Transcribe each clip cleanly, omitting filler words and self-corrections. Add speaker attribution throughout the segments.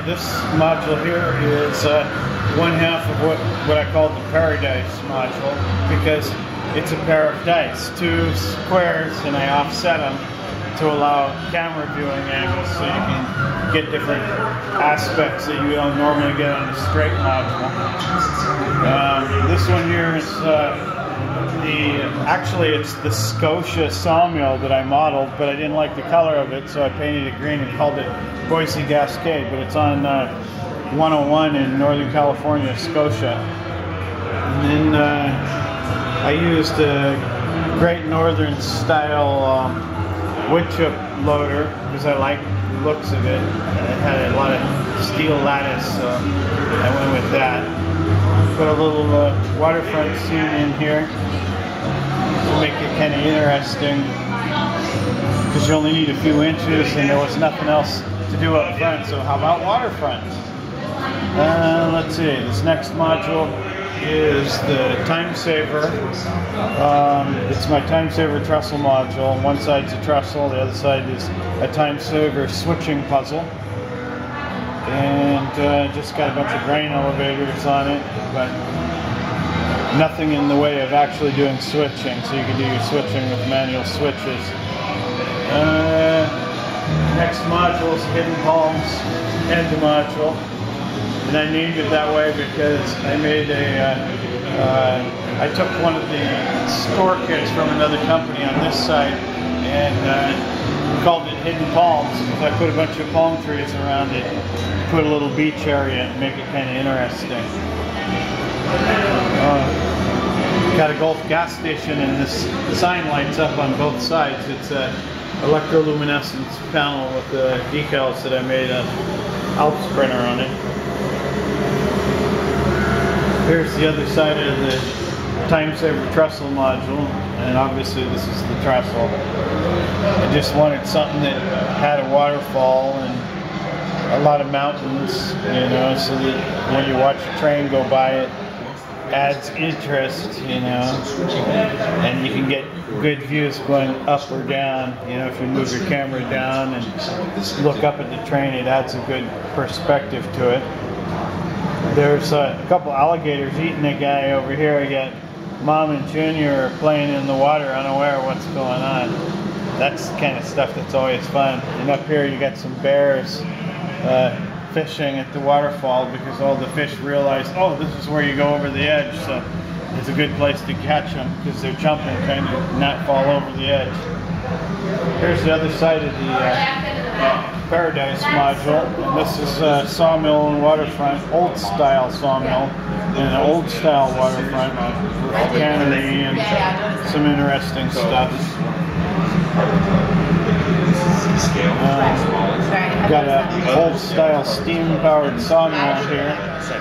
Speaker 1: this module here is one half of what I call the paradise module, because it's a pair of dice, two squares, and I offset them to allow camera viewing angles so you can get different aspects that you don't normally get on a straight module. This one here is actually it's the Scotia sawmill that I modeled, but I didn't like the color of it, so I painted it green and called it Boise Cascade, but it's on 101 in Northern California, Scotia. And then I used a Great Northern style wood chip loader because I like the looks of it. It had a lot of steel lattice, so I went with that. Put a little waterfront scene in here to make it kind of interesting, because you only need a few inches and there was nothing else to do up front, so how about waterfront? Let's see, this next module is the time saver. It's my time saver trestle module. One side's a trestle, the other side is a time saver switching puzzle. And just got a bunch of grain elevators on it, but nothing in the way of actually doing switching, so you can do your switching with manual switches. Next module is Hidden Palms End module. And I named it that way because I made I took one of the store kits from another company on this side and called it Hidden Palms because I put a bunch of palm trees around it, put a little beach area and make it kind of interesting. Got a Gulf gas station and this sign lights up on both sides. It's a electroluminescence panel with the decals that I made a Alps printer on it. Here's the other side of the time saver trestle module, and obviously this is the trestle. I just wanted something that had a waterfall and a lot of mountains, you know, so that when you watch a train go by, it adds interest, you know, and you can get good views going up or down. You know, if you move your camera down and look up at the train, it adds a good perspective to it. There's a couple alligators eating a guy over here. I got Mom and Junior playing in the water, unaware of what's going on. That's the kind of stuff that's always fun. And up here you got some bears fishing at the waterfall because all the fish realize, oh, this is where you go over the edge, so it's a good place to catch them because they're jumping, trying to not fall over the edge. Here's the other side of the Paradise module, and this is a sawmill and waterfront, old style sawmill and an old style waterfront with cannery and some interesting stuff. Got a old style steam powered sawmill here,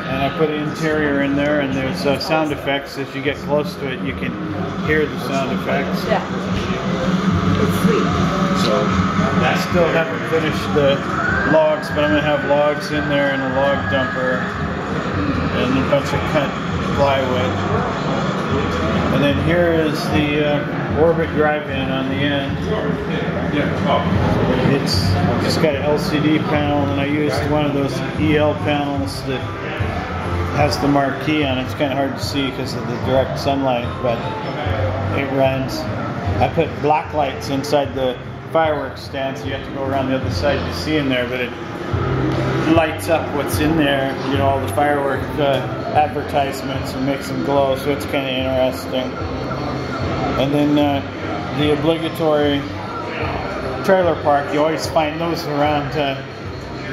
Speaker 1: and I put an interior in there, and there's sound effects. As you get close to it, you can hear the sound effects.
Speaker 2: Yeah. It's sweet.
Speaker 1: So I still haven't finished the logs, but I'm going to have logs in there and a log dumper and a bunch of cut plywood. And then here is the Orbit drive-in on the end. It's just got an LCD panel, and I used one of those EL panels that has the marquee on it. It's kind of hard to see because of the direct sunlight, but it runs. I put black lights inside the fireworks stand, so you have to go around the other side to see in there, but it lights up what's in there, you know, all the firework advertisements, and makes them glow, so it's kind of interesting. And then the obligatory trailer park, you always find those around,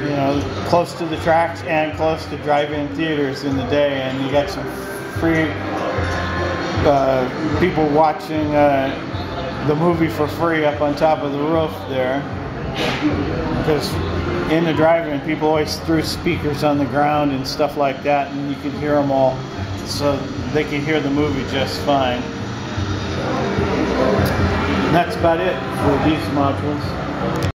Speaker 1: you know, close to the tracks and close to drive-in theaters in the day, and you got some free people watching the movie for free up on top of the roof there, because in the drive-in people always threw speakers on the ground and stuff like that, and you can hear them all, so they can hear the movie just fine. And that's about it for these modules.